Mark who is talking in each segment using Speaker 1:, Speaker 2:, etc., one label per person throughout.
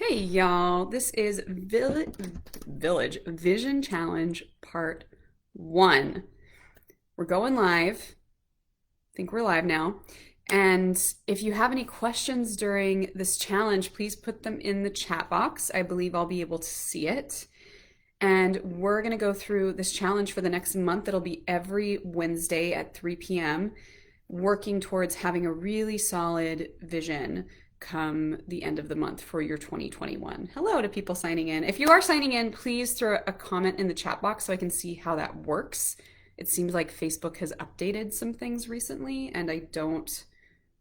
Speaker 1: Hi, y'all. This is Village Vision Challenge Part 1. We're going live. I think we're live now. And if you have any questions during this challenge, please put them in the chat box. I believe I'll be able to see it. And we're going to go through this challenge for the next month. It'll be every Wednesday at 3 p.m., working towards having a really solid vision come the end of the month for your 2021. Hello to people signing in. If you are signing in, please throw a comment in the chat box so I can see how that works. It seems like Facebook has updated some things recently, and I don't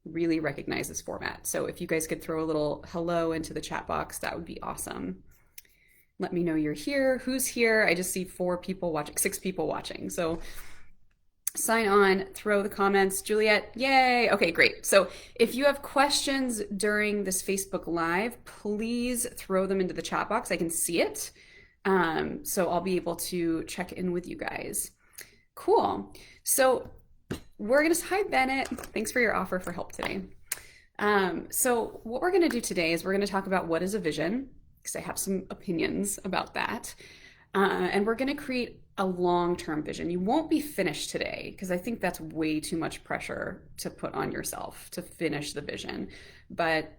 Speaker 1: really recognize this format. So if you guys could throw a little hello into the chat box, that would be awesome. Let me know you're here. Who's here? I just see 4 people watching, 6 people watching. So sign on, throw the comments. Juliet, yay. Okay, great. So if you have questions during this Facebook Live, please throw them into the chat box. I can see it. So I'll be able to check in with you guys. Cool. So we're going to, hi Bennett. Thanks for your offer for help today. So what we're going to do today is we're going to talk about what is a vision, because I have some opinions about that. And we're going to create a long-term vision. You won't be finished today, because I think that's way too much pressure to put on yourself to finish the vision. But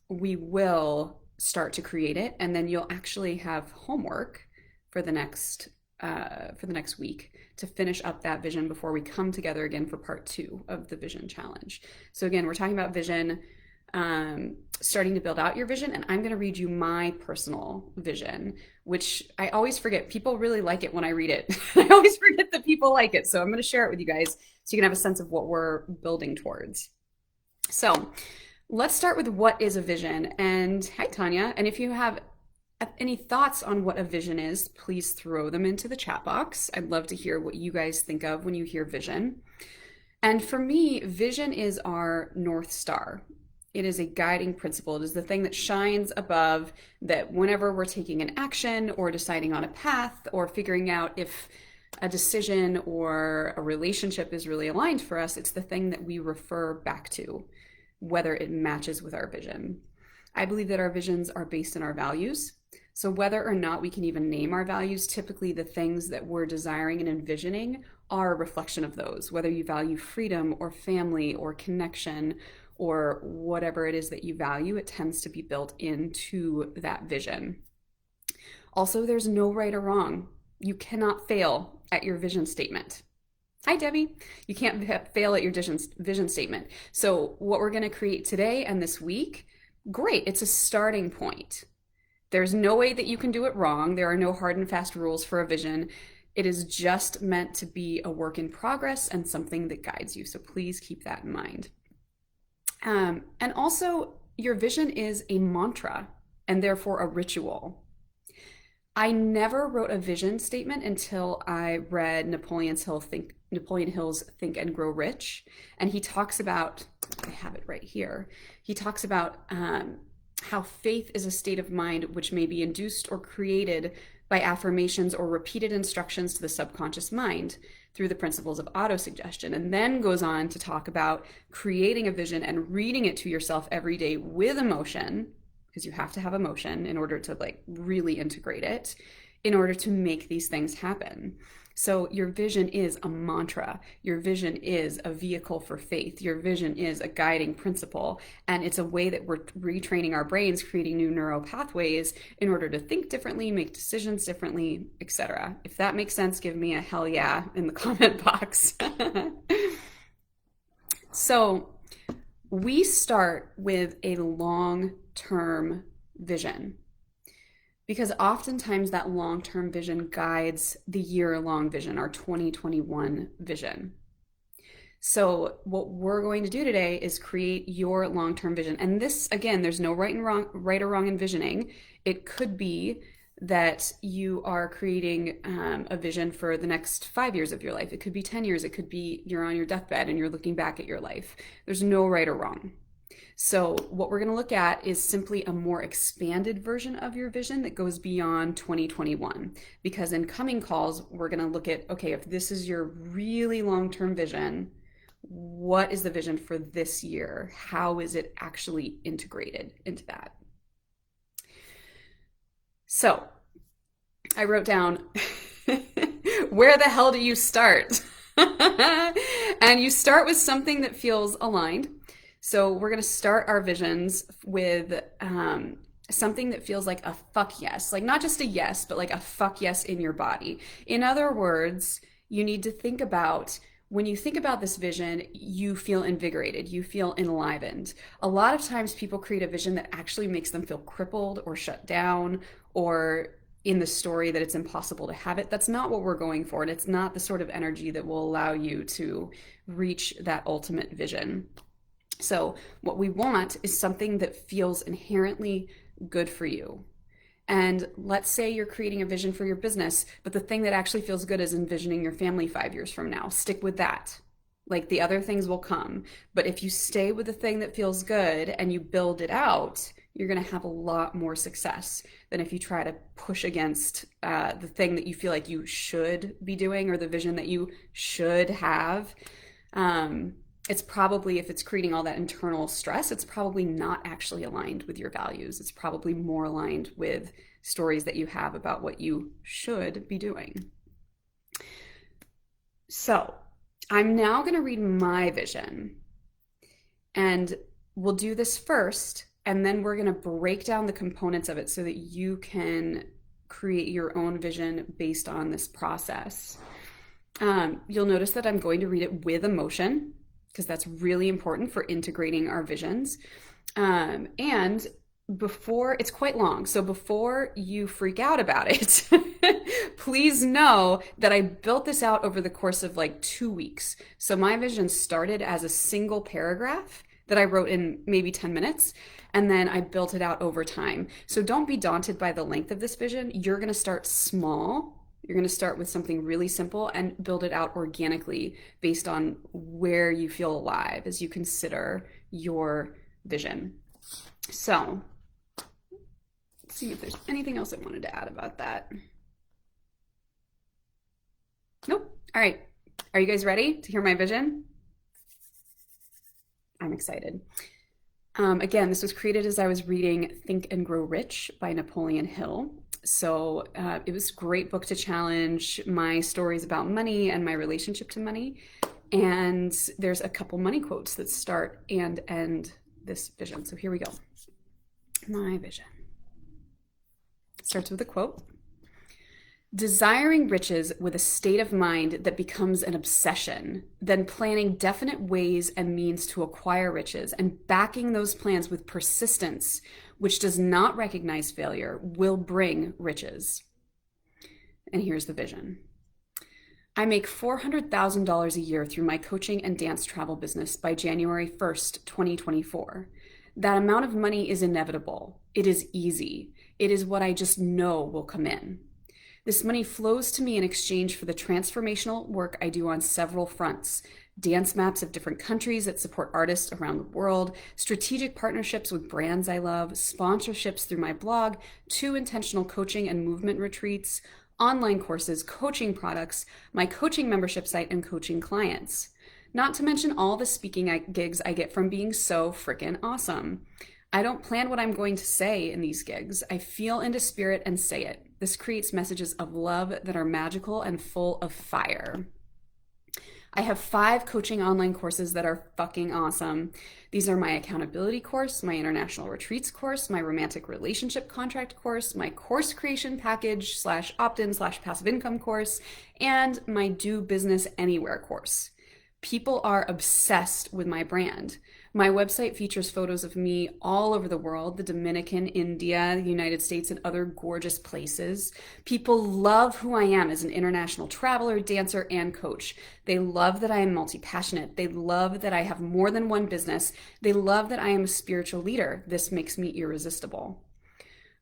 Speaker 1: we will start to create it, and then you'll actually have homework for the next week to finish up that vision before we come together again for part 2 of the vision challenge. So again, we're talking about vision, starting to build out your vision, and I'm going to read you my personal vision, which I always forget. People really like it when I read it. I always forget that people like it. So I'm going to share it with you guys so you can have a sense of what we're building towards. So let's start with what is a vision. And hi, Tanya. And if you have any thoughts on what a vision is, please throw them into the chat box. I'd love to hear what you guys think of when you hear vision. And for me, vision is our North Star. It is a guiding principle. It is the thing that shines above, that whenever we're taking an action or deciding on a path or figuring out if a decision or a relationship is really aligned for us, it's the thing that we refer back to, whether it matches with our vision. I believe that our visions are based on our values. So whether or not we can even name our values, typically the things that we're desiring and envisioning are a reflection of those, whether you value freedom or family or connection or whatever it is that you value, it tends to be built into that vision. Also, there's no right or wrong. You cannot fail at your vision statement. Hi, Debbie. You can't fail at your vision statement. So what we're going to create today and this week, great, it's a starting point. There's no way that you can do it wrong. There are no hard and fast rules for a vision. It is just meant to be a work in progress and something that guides you. So please keep that in mind. And also, your vision is a mantra and therefore a ritual. I never wrote a vision statement until I read Napoleon Hill's Think and Grow Rich. And he talks about, I have it right here, he talks about how faith is a state of mind which may be induced or created by affirmations or repeated instructions to the subconscious mind through the principles of autosuggestion, and then goes on to talk about creating a vision and reading it to yourself every day with emotion, because you have to have emotion in order to really integrate it, in order to make these things happen. So your vision is a mantra. Your vision is a vehicle for faith. Your vision is a guiding principle. And it's a way that we're retraining our brains, creating new neural pathways in order to think differently, make decisions differently, etc. If that makes sense, give me a hell yeah in the comment box. So we start with a long-term vision, because oftentimes that long-term vision guides the year-long vision, our 2021 vision. So what we're going to do today is create your long-term vision. And this, again, there's no right or wrong in visioning. It could be that you are creating a vision for the next 5 years of your life. It could be 10 years. It could be you're on your deathbed and you're looking back at your life. There's no right or wrong. So what we're going to look at is simply a more expanded version of your vision that goes beyond 2021. Because in coming calls, we're going to look at, okay, if this is your really long-term vision, what is the vision for this year? How is it actually integrated into that? So I wrote down, where the hell do you start? And you start with something that feels aligned. So we're going to start our visions with something that feels like a fuck yes, like not just a yes, but like a fuck yes in your body. In other words, you need to think about when you think about this vision, you feel invigorated, you feel enlivened. A lot of times people create a vision that actually makes them feel crippled or shut down or in the story that it's impossible to have it. That's not what we're going for. And it's not the sort of energy that will allow you to reach that ultimate vision. So, what we want is something that feels inherently good for you. And let's say you're creating a vision for your business, but the thing that actually feels good is envisioning your family 5 years from now. Stick with that. Like the other things will come. But if you stay with the thing that feels good and you build it out, you're going to have a lot more success than if you try to push against the thing that you feel like you should be doing or the vision that you should have. It's probably, if it's creating all that internal stress, it's probably not actually aligned with your values. It's probably more aligned with stories that you have about what you should be doing. So I'm now going to read my vision, and we'll do this first, and then we're going to break down the components of it so that you can create your own vision based on this process. You'll notice that I'm going to read it with emotion because that's really important for integrating our visions. And before, it's quite long, so before you freak out about it, please know that I built this out over the course of like 2 weeks. So my vision started as a single paragraph that I wrote in maybe 10 minutes, and then I built it out over time. So don't be daunted by the length of this vision. You're going to start small. You're going to start with something really simple and build it out organically based on where you feel alive as you consider your vision. So, let's see if there's anything else I wanted to add about that. Nope. All right. Are you guys ready to hear my vision? I'm excited. Again, this was created as I was reading Think and Grow Rich by Napoleon Hill. So it was a great book to challenge my stories about money and my relationship to money. And there's a couple money quotes that start and end this vision. So here we go. My vision starts with a quote. Desiring riches with a state of mind that becomes an obsession, then planning definite ways and means to acquire riches and backing those plans with persistence, which does not recognize failure, will bring riches. And here's the vision. I make $400,000 a year through my coaching and dance travel business by January 1st, 2024. That amount of money is inevitable. It is easy. It is what I just know will come in. This money flows to me in exchange for the transformational work I do on several fronts. Dance maps of different countries that support artists around the world, strategic partnerships with brands I love, sponsorships through my blog, 2 intentional coaching and movement retreats, online courses, coaching products, my coaching membership site, and coaching clients. Not to mention all the speaking gigs I get from being so freaking awesome. I don't plan what I'm going to say in these gigs. I feel into spirit and say it. This creates messages of love that are magical and full of fire. I have 5 coaching online courses that are fucking awesome. These are my accountability course, my international retreats course, my romantic relationship contract course, my course creation package / opt-in / passive income course, and my do business anywhere course. People are obsessed with my brand. My website features photos of me all over the world, the Dominican, India, the United States, and other gorgeous places. People love who I am as an international traveler, dancer, and coach. They love that I am multi-passionate. They love that I have more than one business. They love that I am a spiritual leader. This makes me irresistible.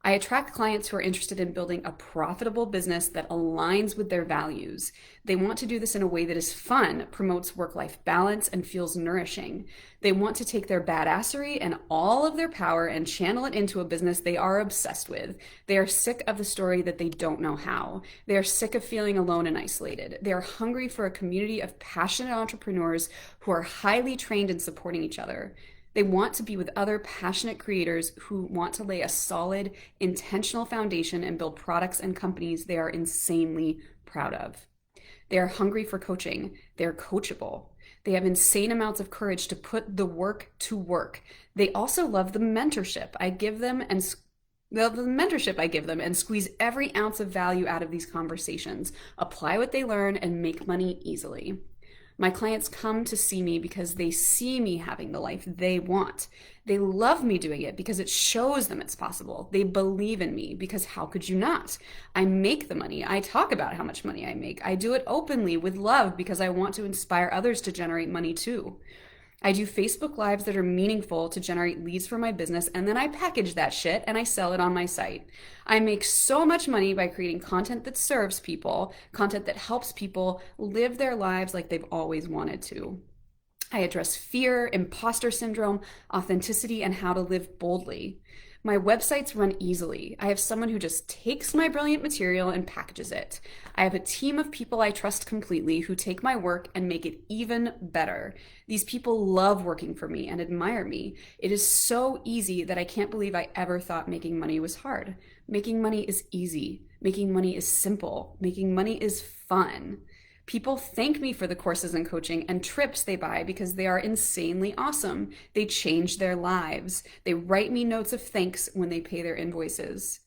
Speaker 1: I attract clients who are interested in building a profitable business that aligns with their values. They want to do this in a way that is fun, promotes work-life balance, and feels nourishing. They want to take their badassery and all of their power and channel it into a business they are obsessed with. They are sick of the story that they don't know how. They are sick of feeling alone and isolated. They are hungry for a community of passionate entrepreneurs who are highly trained in supporting each other. They want to be with other passionate creators who want to lay a solid, intentional foundation and build products and companies they are insanely proud of. They are hungry for coaching. They are coachable. They have insane amounts of courage to put the work to work. They also love the mentorship I give them and squeeze every ounce of value out of these conversations, apply what they learn, and make money easily. My clients come to see me because they see me having the life they want. They love me doing it because it shows them it's possible. They believe in me because how could you not? I make the money. I talk about how much money I make. I do it openly with love because I want to inspire others to generate money too. I do Facebook Lives that are meaningful to generate leads for my business, and then I package that shit and I sell it on my site. I make so much money by creating content that serves people, content that helps people live their lives like they've always wanted to. I address fear, imposter syndrome, authenticity, and how to live boldly. My websites run easily. I have someone who just takes my brilliant material and packages it. I have a team of people I trust completely who take my work and make it even better. These people love working for me and admire me. It is so easy that I can't believe I ever thought making money was hard. Making money is easy. Making money is simple. Making money is fun. People thank me for the courses and coaching and trips they buy because they are insanely awesome. They change their lives. They write me notes of thanks when they pay their invoices.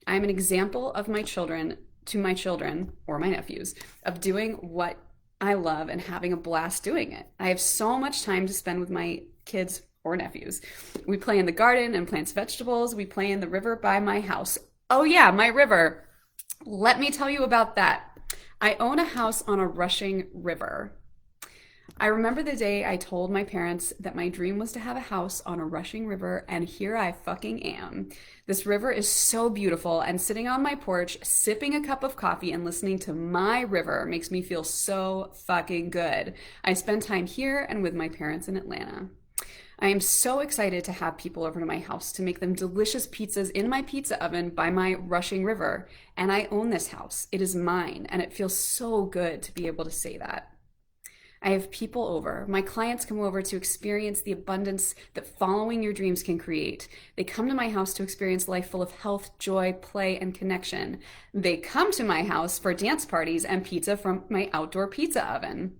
Speaker 1: I am an example of my children or my nephews of doing what I love and having a blast doing it. I have so much time to spend with my kids or nephews. We play in the garden and plant vegetables. We play in the river by my house. Oh yeah, my river. Let me tell you about that. I own a house on a rushing river. I remember the day I told my parents that my dream was to have a house on a rushing river, and here I fucking am. This river is so beautiful, and sitting on my porch, sipping a cup of coffee and listening to my river makes me feel so fucking good. I spend time here and with my parents in Atlanta. I am so excited to have people over to my house to make them delicious pizzas in my pizza oven by my rushing river. And I own this house. It is mine, and it feels so good to be able to say that. I have people over. My clients come over to experience the abundance that following your dreams can create. They come to my house to experience life full of health, joy, play, and connection. They come to my house for dance parties and pizza from my outdoor pizza oven.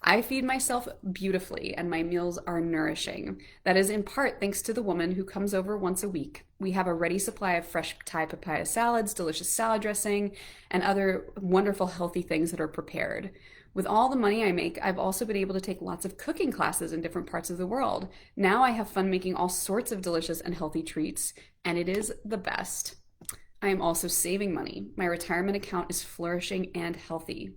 Speaker 1: I feed myself beautifully and my meals are nourishing. That is in part thanks to the woman who comes over once a week. We have a ready supply of fresh Thai papaya salads, delicious salad dressing, and other wonderful healthy things that are prepared. With all the money I make, I've also been able to take lots of cooking classes in different parts of the world. Now I have fun making all sorts of delicious and healthy treats, and it is the best. I am also saving money. My retirement account is flourishing and healthy.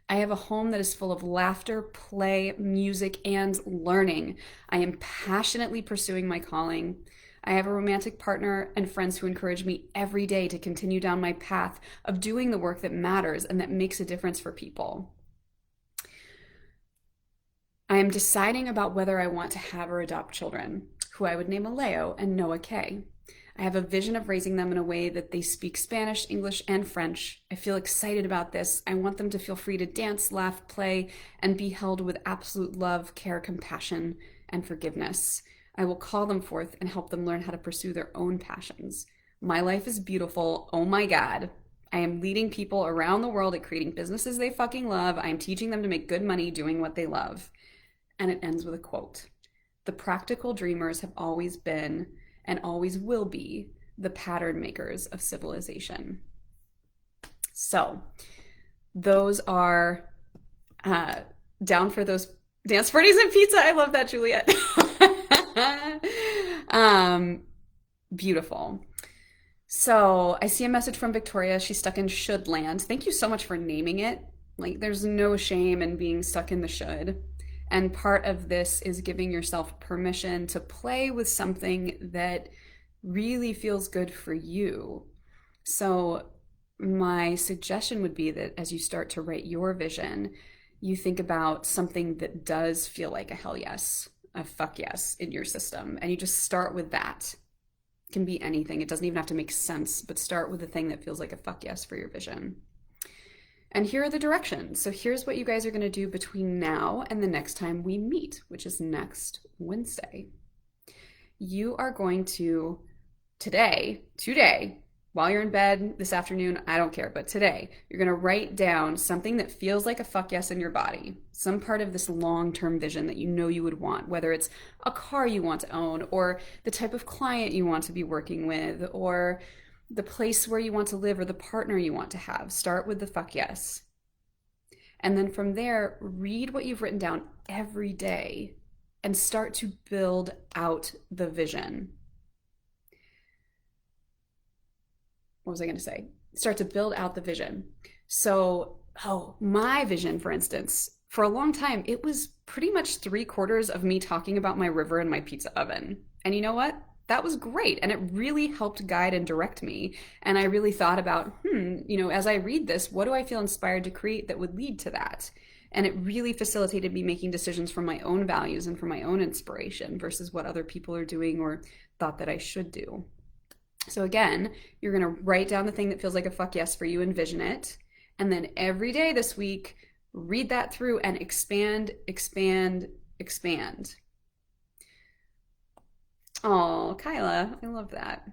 Speaker 1: I have a home that is full of laughter, play, music, and learning. I am passionately pursuing my calling. I have a romantic partner and friends who encourage me every day to continue down my path of doing the work that matters and that makes a difference for people. I am deciding about whether I want to have or adopt children, who I would name Aleo and Noah K. I have a vision of raising them in a way that they speak Spanish, English, and French. I feel excited about this. I want them to feel free to dance, laugh, play, and be held with absolute love, care, compassion, and forgiveness. I will call them forth and help them learn how to pursue their own passions. My life is beautiful. Oh my God. I am leading people around the world at creating businesses they fucking love. I am teaching them to make good money doing what they love. And it ends with a quote. The practical dreamers have always been and always will be the pattern makers of civilization. So those are down for those dance parties and pizza. I love that, Juliet. Beautiful. So I see a message from Victoria. She's stuck in should land. Thank you so much for naming it. Like, there's no shame in being stuck in the should. And part of this is giving yourself permission to play with something that really feels good for you. So my suggestion would be that as you start to write your vision, you think about something that does feel like a hell yes, a fuck yes in your system. And you just start with that. It can be anything. It doesn't even have to make sense, but start with the thing that feels like a fuck yes for your vision. And here are the directions. So here's what you guys are going to do between now and the next time we meet, which is next Wednesday. you are going to today, while you're in bed this afternoon, I don't care, but today, you're going to write down something that feels like a fuck yes in your body, some part of this long term vision that you know you would want, whether it's a car you want to own, or the type of client you want to be working with, or the place where you want to live, or the partner you want to have. Start with the fuck yes. And then from there, read what you've written down every day and start to build out the vision. What was I going to say? Start to build out the vision. So, my vision, for instance, for a long time, it was pretty much 3/4 of me talking about my river and my pizza oven. And you know what? That was great. And it really helped guide and direct me. And I really thought about, as I read this, what do I feel inspired to create that would lead to that? And it really facilitated me making decisions from my own values and from my own inspiration versus what other people are doing or thought that I should do. So again, you're going to write down the thing that feels like a fuck yes for you, envision it. And then every day this week, read that through and expand, expand, expand. Oh, Kyla, I love that.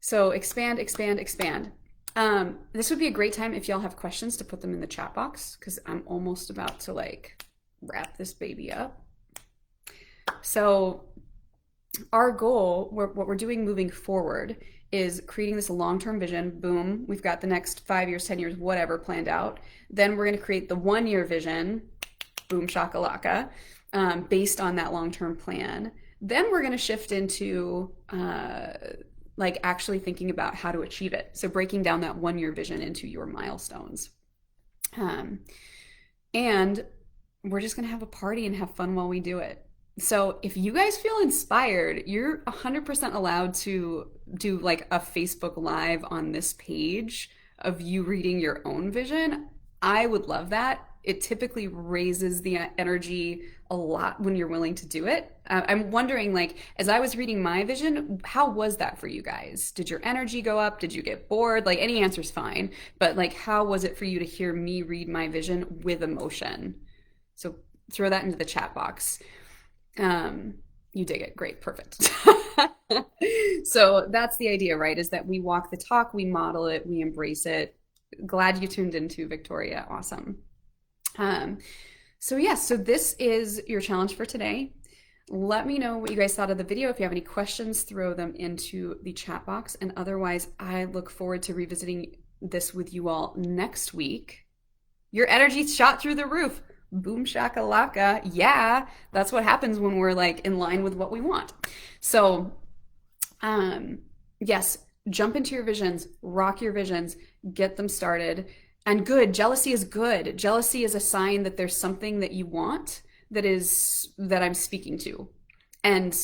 Speaker 1: So expand, expand, expand. This would be a great time if y'all have questions to put them in the chat box because I'm almost about to like wrap this baby up. So our goal, what we're doing moving forward is creating this long-term vision. Boom, we've got the next 5 years, 10 years, whatever planned out. Then we're going to create the 1 year vision, boom shakalaka, based on that long-term plan. Then we're going to shift into like actually thinking about how to achieve it. So breaking down that 1 year vision into your milestones. And we're just going to have a party and have fun while we do it. So if you guys feel inspired, you're 100% allowed to do like a Facebook Live on this page of you reading your own vision. I would love that. It typically raises the energy a lot when you're willing to do it. I'm wondering, like, as I was reading my vision, how was that for you guys? Did your energy go up? Did you get bored? Like, any answer's fine. But, like, how was it for you to hear me read my vision with emotion? So throw that into the chat box. You dig it. Great. Perfect. So that's the idea, right? Is that we walk the talk, we model it, we embrace it. Glad you tuned into, Victoria. Awesome. So yes, so this is your challenge for today. Let me know what you guys thought of the video. If you have any questions, throw them into the chat box. And otherwise, I look forward to revisiting this with you all next week. Your energy shot through the roof. Boom shakalaka. Yeah, that's what happens when we're like in line with what we want. So, yes, jump into your visions, rock your visions, get them started. And good, jealousy is good. Jealousy is a sign that there's something that you want that I'm speaking to. And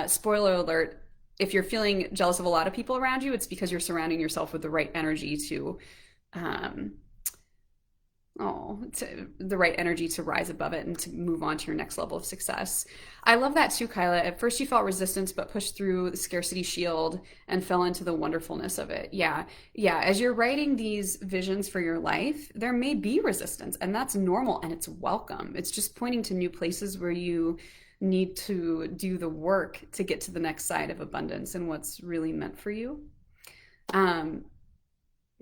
Speaker 1: spoiler alert, if you're feeling jealous of a lot of people around you, it's because you're surrounding yourself with the right energy to the right energy to rise above it and to move on to your next level of success. I love that too, Kyla. At first you felt resistance, but pushed through the scarcity shield and fell into the wonderfulness of it. Yeah. As you're writing these visions for your life, there may be resistance, and that's normal and it's welcome. It's just pointing to new places where you need to do the work to get to the next side of abundance and what's really meant for you.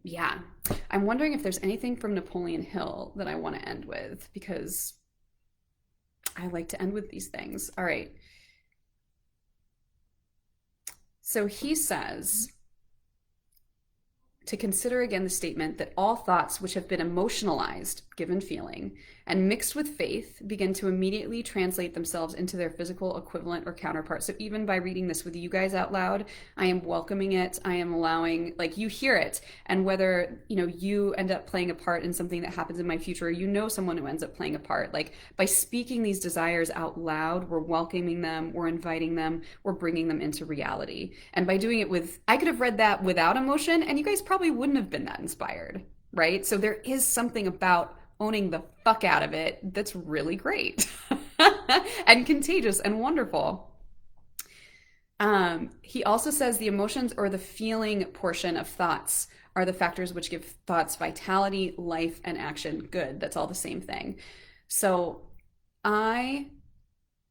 Speaker 1: Yeah, I'm wondering if there's anything from Napoleon Hill that I want to end with, because I like to end with these things. All right. So he says to consider again the statement that all thoughts which have been emotionalized, given feeling, and mixed with faith begin to immediately translate themselves into their physical equivalent or counterpart. So even by reading this with you guys out loud, I am welcoming it. I am allowing, like, you hear it. And whether, you end up playing a part in something that happens in my future, or someone who ends up playing a part, like, by speaking these desires out loud, we're welcoming them, we're inviting them, we're bringing them into reality. And by doing it I could have read that without emotion, and you guys probably wouldn't have been that inspired, right? So there is something about owning the fuck out of it that's really great and contagious and wonderful. He also says the emotions or the feeling portion of thoughts are the factors which give thoughts vitality, life, and action. Good. That's all the same thing. So I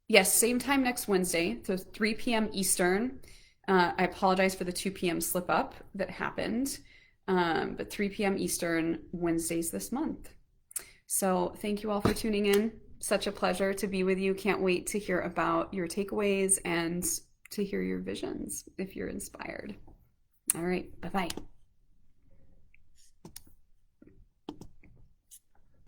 Speaker 1: Yes, same time next Wednesday, so 3 p.m. Eastern. I apologize for the 2 p.m. slip up that happened, but 3 p.m. Eastern, Wednesdays this month. So thank you all for tuning in. Such a pleasure to be with you. Can't wait to hear about your takeaways and to hear your visions if you're inspired. All right, bye bye.